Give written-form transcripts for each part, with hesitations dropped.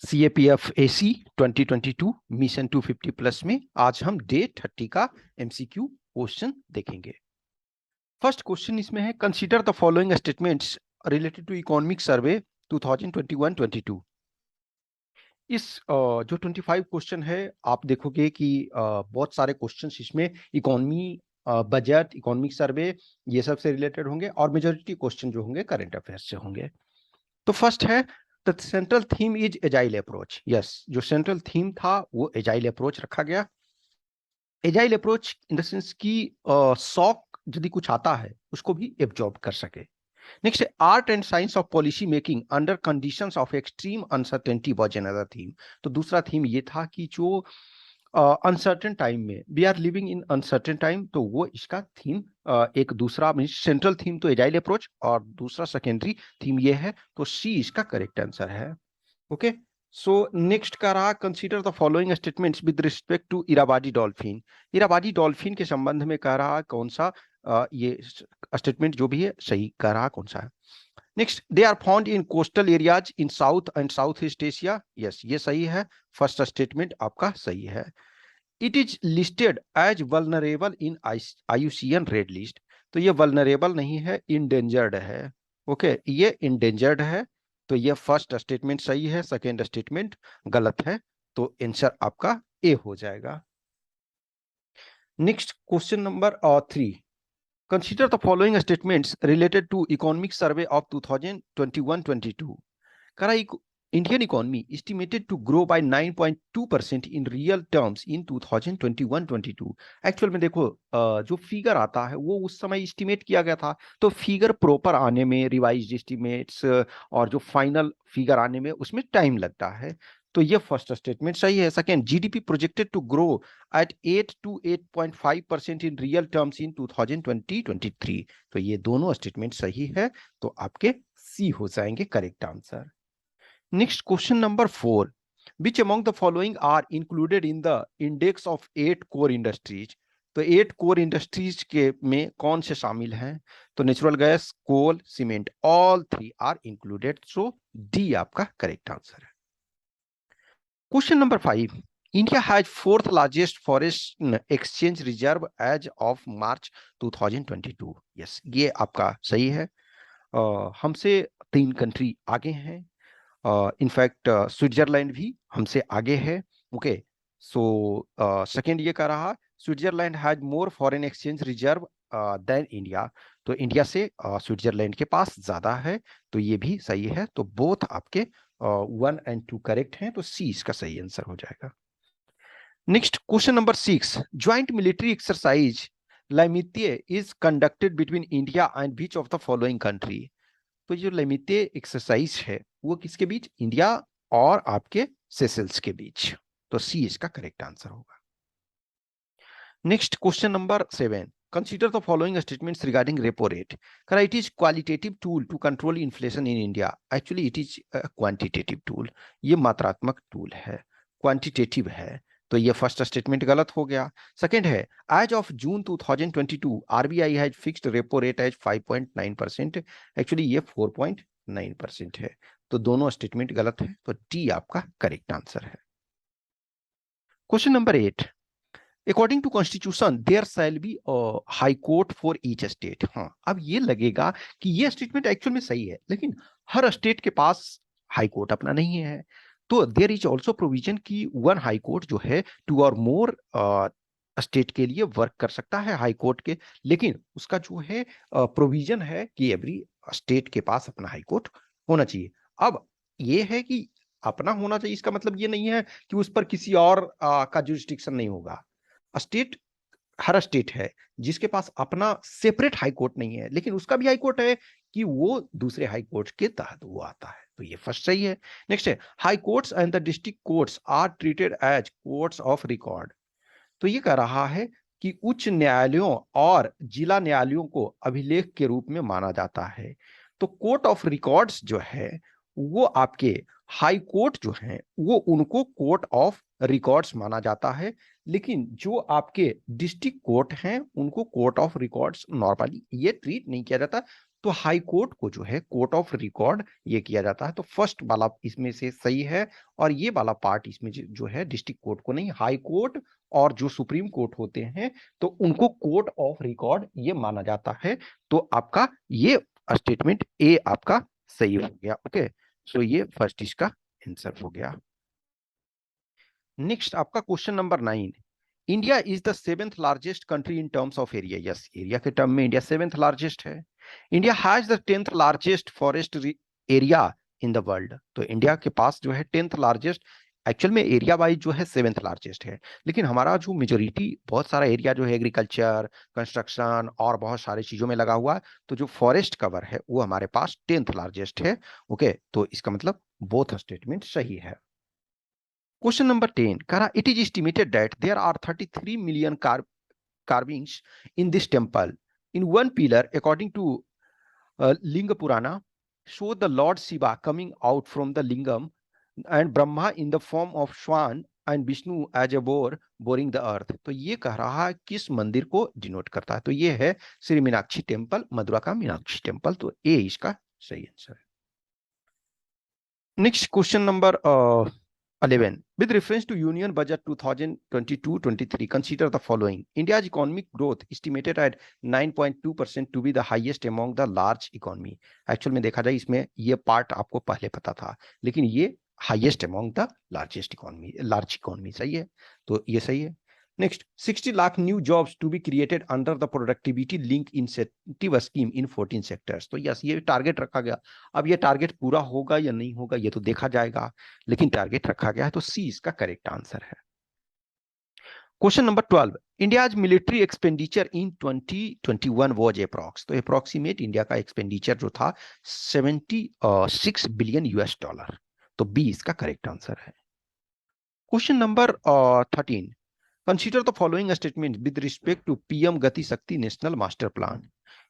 CAPF AC 2022 mission 250 plus में आज हम डे 30 का MCQ क्वेश्चन देखेंगे। फर्स्ट क्वेश्चन इसमें है, consider the following statements related to economic survey 2021-22। इस जो 25 क्वेश्चन है, आप देखोगे कि बहुत सारे क्वेश्चंस इसमें इकोनॉमी, बजट, इकोनॉमिक सर्वे ये सब से रिलेटेड होंगे और मेजॉरिटी क्वेश्चन जो होंगे करंट अफेयर्स से होंगे। तो फर्स्ट है, the central theme is agile approach. Yes, जो सेंट्रल थीम था वो एजाइल अप्रोच रखा गया। Agile approach in the sense की शॉक यदि कुछ आता है उसको भी एब्जॉर्ब कर सके। नेक्स्ट है, art and science of policy making under conditions of extreme uncertainty was another theme. तो दूसरा थीम ये था कि जो अनसर्टेन टाइम में, we are living in uncertain time, तो वो इसका थीम एक दूसरा सेंट्रल थीम तो एजाइल अप्रोच और दूसरा सेकेंडरी थीम ये है, तो सी इसका करेक्ट आंसर है। ओके, सो नेक्स्ट का रहा, consider the following statements with respect to इराबादी dolphin. इराबादी dolphin के संबंध में कह रहा कौन सा ये स्टेटमेंट जो भी है सही कह रहा कौन सा है। Next, they are found in coastal areas in South and South East Asia. Yes, ये सही है, फर्स्ट स्टेटमेंट आपका सही है। It is listed as vulnerable in IUCN red list. तो ये वल्नरेबल नहीं है, इंडेंजर्ड है। ओके, ये इंडेंजर्ड है, तो ये फर्स्ट स्टेटमेंट सही है, सेकेंड स्टेटमेंट गलत है, तो आंसर आपका ए हो जाएगा। Next question number 3, consider the following statements related to economic survey of 2021-22। करा Indian economy estimated to grow by 9.2% in real terms in 2021-22। Actual में देखो, जो फिगर आता है वो उस समय एस्टिमेट किया गया था, तो फिगर प्रॉपर आने में, रिवाइज्ड एस्टिमेट्स और जो फाइनल फिगर आने में उसमें टाइम लगता है, तो ये फर्स्ट स्टेटमेंट सही है। Second, GDP projected to grow at 8 to 8.5% in real terms in 2020-23। तो ये दोनों स्टेटमेंट सही है, तो आपके सी हो जाएंगे correct answer. Next, question number 4. Which among the following are included in the index of 8 core industries? तो 8 कोर इंडस्ट्रीज के में कौन से शामिल हैं? तो natural gas, coal, cement, all 3 are included, so D आपका करेक्ट आंसर है। Question number 5, India has fourth largest forest exchange reserve as of March 2022। Yes, ये आपका सही है। हमसे 3 कंट्री आगे हैं, इनफैक्ट स्विट्जरलैंड भी हमसे आगे है। ओके, सो सेकेंड ये कह रहा, Switzerland has more foreign exchange reserve than India. तो इंडिया से स्विट्जरलैंड के पास ज्यादा है, तो ये भी सही है, तो बोथ आपके 1 and 2 करेक्ट हैं, तो सी इसका सही आंसर हो जाएगा। Next question number 6, joint military exercise Lamitiye is conducted between India and which of the following country. तो जो लैमित्ये एक्सरसाइज है वो किसके बीच? इंडिया और आपके सेशल्स के बीच, तो सी इसका करेक्ट आंसर होगा। Next question number 7, consider the following statements regarding repo rate. करा, it is qualitative tool to control inflation in India. Actually it is quantitative tool, ये मात्रात्मक टूल है, क्वांटिटेटिव है, तो ये फर्स्ट स्टेटमेंट गलत हो गया। सेकंड है, as of June 2022 RBI has fixed repo rate as 5.9%। Actually ये 4.9% है, तो दोनों स्टेटमेंट गलत है, तो डी आपका करेक्ट आंसर है। Question number 8, according to constitution there shall be high court for each state. हाँ, अब ये लगेगा कि ये स्टेटमेंट एक्चुअल में सही है, लेकिन हर स्टेट के पास हाई कोर्ट अपना नहीं है, तो देयर इज ऑल्सो प्रोविजन की वन हाई कोर्ट जो है 2 और मोर स्टेट के लिए वर्क कर सकता है हाई कोर्ट के, लेकिन उसका जो है प्रोविजन है कि एवरी स्टेट के पास अपना हाई कोर्ट होना चाहिए। अब ये है कि अपना होना चाहिए, इसका मतलब ये नहीं है कि उस पर किसी और का जुरिस्डिक्शन नहीं होगा। स्टेट, हर स्टेट है जिसके पास अपना सेपरेट हाई कोर्ट नहीं है, लेकिन उसका भी हाई कोर्ट है कि वो दूसरे हाई कोर्ट के तहत वो आता है, तो ये फर्स्ट सही है। नेक्स्ट है, high courts and the district courts are treated as courts of record. तो ये कह रहा है कि उच्च न्यायालयों और जिला न्यायालयों को अभिलेख के रूप में माना जाता है, तो कोर्ट ऑफ रिकॉर्ड्स जो है वो आपके हाई कोर्ट जो है वो उनको कोर्ट ऑफ रिकॉर्ड्स माना जाता है, लेकिन जो आपके डिस्ट्रिक्ट कोर्ट हैं उनको कोर्ट ऑफ रिकॉर्ड्स नॉर्मली ये ट्रीट नहीं किया जाता, तो हाई कोर्ट को जो है कोर्ट ऑफ रिकॉर्ड ये किया जाता है। तो फर्स्ट वाला इसमें से सही है, और ये वाला पार्ट इसमें जो है डिस्ट्रिक्ट कोर्ट को नहीं, हाई कोर्ट और जो सुप्रीम कोर्ट होते हैं तो उनको कोर्ट ऑफ रिकॉर्ड ये माना जाता है। तो आपका ये स्टेटमेंट ए आपका सही हो गया। ओके, सो ये फर्स्ट इसका आंसर हो गया। नेक्स्ट आपका question number 9, India is the 7th largest country in terms of area. Yes, area के टर्म में इंडिया 7th लार्जेस्ट है। India has the 10th largest forest area in the world. तो India के पास जो है 10th लार्जेस्ट, एक्चुअल में area wise जो है 7th लार्जेस्ट है, लेकिन हमारा जो मेजोरिटी बहुत सारा एरिया जो है एग्रीकल्चर, कंस्ट्रक्शन और बहुत सारी चीजों में लगा हुआ है, तो जो फॉरेस्ट कवर है वो हमारे पास 10th लार्जेस्ट है। ओके, तो इसका मतलब बोथ स्टेटमेंट सही है। Question number 10. Kara, it is estimated that there are 33 million carvings in this temple. In one pillar, according to Linga Purana, show the Lord Shiva coming out from the lingam and Brahma in the form of swan and Vishnu as a boar boring the earth. तो ये कह रहा है किस मंदिर को denote करता है? तो ये है श्री मीनाक्षी टेम्पल, मदुरा का मीनाक्षी टेम्पल। तो ए इसका सही आंसर है। Next question number 11. With reference to Union Budget 2022-23, consider the following. India's economic growth estimated at 9.2% to be the highest among the large economy. Actually में देखा जाए इसमें ये पार्ट आपको पहले पता था, लेकिन ये highest among the largest economy, large economy सही है, तो ये सही है। Next, 60 lakh new jobs to be created under the productivity link incentive scheme in 14 sectors. तो यस, ये टारगेट रखा गया। अब ये टारगेट पूरा होगा या नहीं होगा ये तो देखा जाएगा, लेकिन टारगेट रखा गया है, तो सी इसका करेक्ट आंसर है। Question number 12, India's military expenditure in 2021 was approx. तो अप्रॉक्सीमेट इंडिया का एक्सपेंडिचर जो था 76 बिलियन यूएस डॉलर। तो बी इसका करेक्ट आंसर है। Question number 13, consider the following statement with respect to PM Gati Shakti National Master Plan.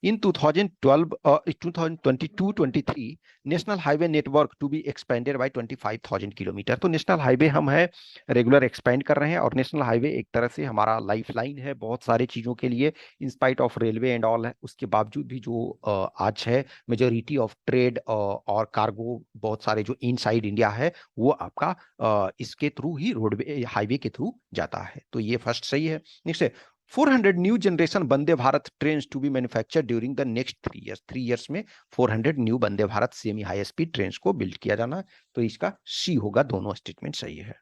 In 2022-23, National Highway Network to be expanded by 25,000 kilometre. तो national highway हम है regular expand कर रहे हैं, और national highway एक तरह से हमारा लाइफ लाइन है बहुत सारे चीजों के लिए, in spite of railway and all है। उसके बावजूद भी जो आज है मेजोरिटी ऑफ ट्रेड और कार्गो बहुत सारे जो इनसाइड इंडिया है वो आपका इसके थ्रू ही रोडवे हाईवे के थ्रू जाता है। तो ये फर्स्ट सही है। नेक्स्ट है 400 new generation Vande Bharat trains to be manufactured during the next 3 years. 3 years में 400 new Vande Bharat semi high speed trains को बिल्ड किया जाना। तो इसका सी होगा, दोनों स्टेटमेंट सही है।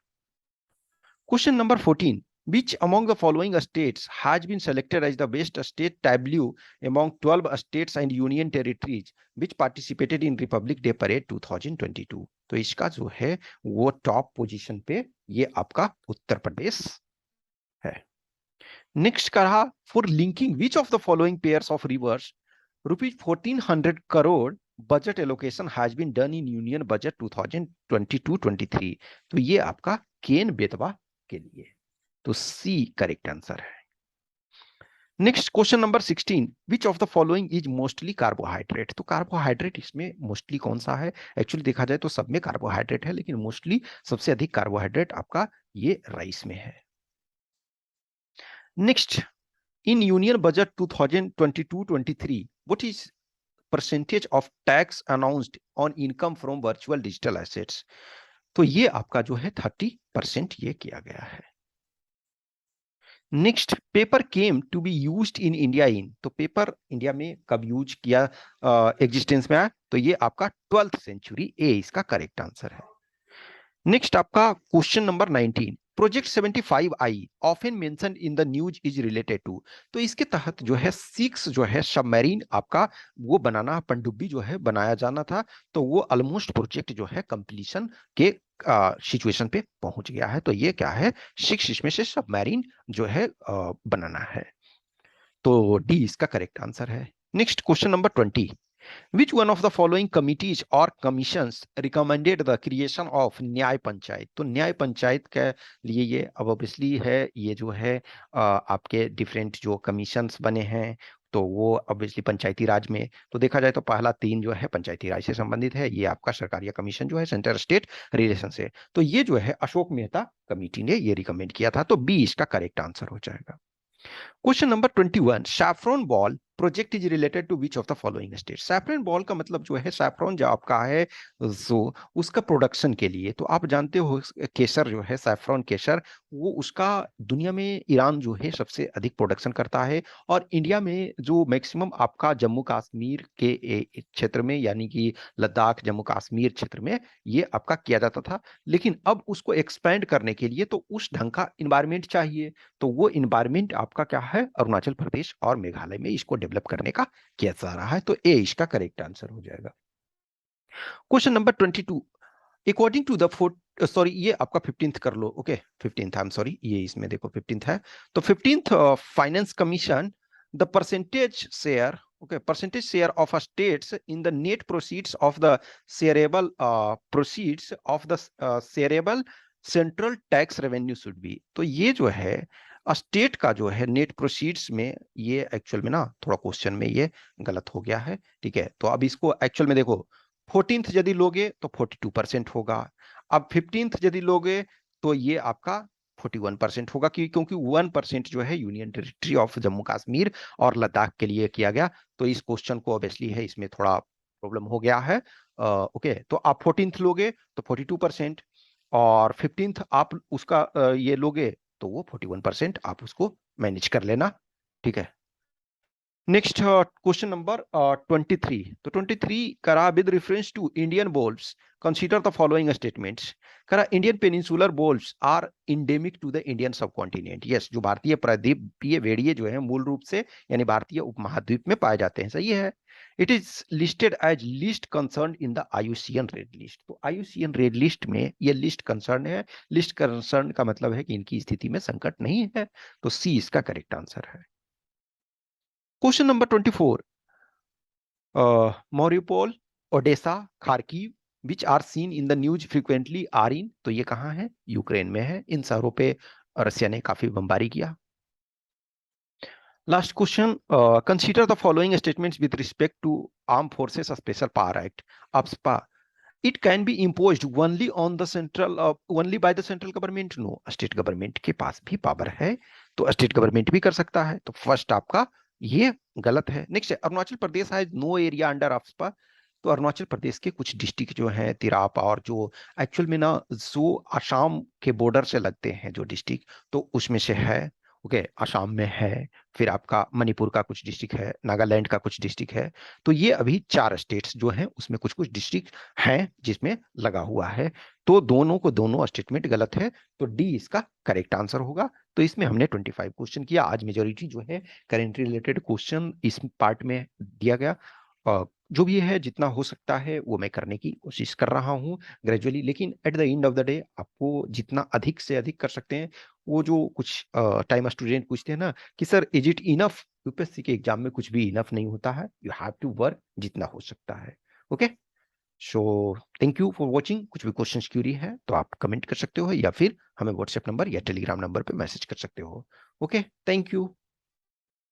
Question number 14, which among the following states has been selected as the best state tableau among 12 states and union territories which participated in Republic Day Parade 2022? तो इसका जो है वो टॉप पोजीशन पे ये आपका उत्तर प्रदेश है। नेक्स्ट कहा, for linking which of the following pairs of rivers ₹1400 crore budget allocation has been done in union budget 2022-23। तो ये आपका केन बेतवा के लिए, तो सी करेक्ट आंसर है। Next question number 16, which of the following is mostly carbohydrate. तो carbohydrate इसमें mostly कौन सा है? एक्चुअली देखा जाए तो सब में कार्बोहाइड्रेट है, लेकिन मोस्टली सबसे अधिक कार्बोहाइड्रेट आपका ये राइस में है। Next, in union budget 2022-23 what is percentage of tax announced on income from virtual digital assets? तो ये आपका जो है 30% ये किया गया है। Next, paper came to be used in India in. तो पेपर इंडिया में कब यूज किया एग्जिस्टेंस में आया? तो ये आपका 12th सेंचुरी, ए इसका करेक्ट आंसर है। नेक्स्ट आपका question number 19, project 75I often mentioned in the news is related to. तो इसके तहत जो है 6 जो है सबमरीन आपका वो बनाना, पनडुब्बी जो है बनाया जाना था, तो वो ऑलमोस्ट प्रोजेक्ट जो है कंप्लीशन के सिचुएशन पे पहुंच गया है। तो ये क्या है, 6 इसमें से सबमरीन जो है बनाना है। तो डी इसका करेक्ट आंसर है। Next question number 20, which one of the following committees or commissions recommended the creation of न्याय पंचायत? तो न्याय पंचायत के लिए ये अब ऑब्वियसली है, ये जो है आपके डिफरेंट जो कमीशंस बने हैं तो वो ऑब्वियसली पंचायती राज में, तो देखा जाए तो पहला 3 जो है पंचायती राज से संबंधित है, ये आपका सरकारिया कमीशन जो है सेंटर स्टेट रिलेशन से, तो ये जो है अशोक मेहता कमेटी ने ये रिकमेंड किया था। तो बी इसका करेक्ट आंसर हो जाएगा। Question number 21, saffron bowl project is related to which of the following state. Saffron bowl का मतलब जो है सैफरन जो आपका है जो उसका प्रोडक्शन के लिए, तो आप जानते हो केसर जो है सैफरन केसर, वो उसका दुनिया में ईरान जो है सबसे अधिक प्रोडक्शन करता है। और इंडिया में जो मैक्सिमम आपका जम्मू कश्मीर के क्षेत्र में, यानी कि लद्दाख जम्मू कश्मीर क्षेत्र में ये आपका किया जाता था। लेकिन अब उसको एक्सपेंड करने के लिए तो उस ढंग का इन्वायरमेंट चाहिए, तो वो इन्वायरमेंट आपका क्या है, अरुणाचल प्रदेश और मेघालय में इसको डेवलप करने का किया जा रहा है। तो ए इसका करेक्ट आंसर हो जाएगा। Question number 22, according to the sorry ये आपका 15th कर लो, okay 15th, I am sorry, ये इसमें देखो 15th है। तो 15th finance commission the percentage share, okay, percentage share of a states in the net proceeds of the shareable proceeds of the shareable central tax revenue should be। तो ये जो है state का जो है नेट प्रोसीड्स में, ये actual में ना थोड़ा क्वेश्चन में ये गलत हो गया है, ठीक है। तो अब इसको एक्चुअल में देखो 14th यदि लोगे तो 42% होगा, अब 15th यदि लोगे तो ये आपका 41% होगा, क्योंकि 1% जो है union territory of Jammu Kashmir और लद्दाख के लिए किया गया। तो इस क्वेश्चन को ऑब्वियसली है इसमें थोड़ा प्रॉब्लम हो गया है। ओके, तो आप 14th लोगे तो 42%, और 15th आप उसका ये लोगे तो वो 41%, आप उसको मैनेज कर लेना, ठीक है। नेक्स्ट क्वेश्चन नंबर 23, तो 23 करा with reference to Indian wolves consider the following statements. करा Indian peninsular wolves are endemic to the Indian subcontinent. Yes, जो भारतीय प्रायद्वीपीय भेड़िए जो है मूल रूप से यानी भारतीय उपमहाद्वीप में पाए जाते हैं, सही है। It is listed as list concern in the IUCN red list. तो आईयूसीएन रेड लिस्ट में ये लिस्ट कंसर्न है। लिस्ट कंसर्न का मतलब है कि इनकी स्थिति में संकट नहीं है, तो सी इसका करेक्ट आंसर है। Question number 24, Mariupol, Odessa, Kharkiv which are seen in the news frequently are in. तो ये कहाँ है, यूक्रेन में है। इन शहरों पे रसिया ने काफी बमबारी किया। Last question, consider the following statements with respect to arm forces special power act, AFSPA। It can be imposed only on the central, only by the central government. No, state government के पास भी power है, तो state government भी कर सकता है। तो फर्स्ट आपका ये गलत है। नेक्स्ट है, Arunachal Pradesh has no area under AFSPA। तो अरुणाचल प्रदेश के कुछ डिस्ट्रिक्ट जो हैं तिराप और जो एक्चुअल में ना जो आसाम के बॉर्डर से लगते हैं जो डिस्ट्रिक्ट, तो उसमें से है। ओके, आसाम में है, फिर आपका मणिपुर का कुछ डिस्ट्रिक्ट है, नागालैंड का कुछ डिस्ट्रिक्ट है। तो ये अभी 4 स्टेट्स जो हैं उसमें कुछ कुछ डिस्ट्रिक्ट हैं जिसमें लगा हुआ है। तो दोनों को दोनों स्टेटमेंट गलत है, तो डी इसका करेक्ट आंसर होगा। तो इसमें हमने 25 क्वेश्चन किया। आज मेजोरिटी जो है करेंट रिलेटेड क्वेश्चन इस पार्ट में दिया गया। जो भी है जितना हो सकता है वो मैं करने की कोशिश कर रहा हूँ ग्रेजुअली, लेकिन at the end of the day आपको जितना अधिक से अधिक कर सकते हैं, वो जो कुछ टाइम स्टूडेंट पूछते हैं ना कि sir is it enough, UPSC के एग्जाम में कुछ भी इनफ नहीं होता है, यू हैव टू वर्क जितना हो सकता है। Okay, so thank you for watching. कुछ भी क्वेश्चन क्यूरी है तो आप कमेंट कर सकते हो, या फिर हमें व्हाट्सएप नंबर या टेलीग्राम नंबर पे मैसेज कर सकते हो। Okay, thank you.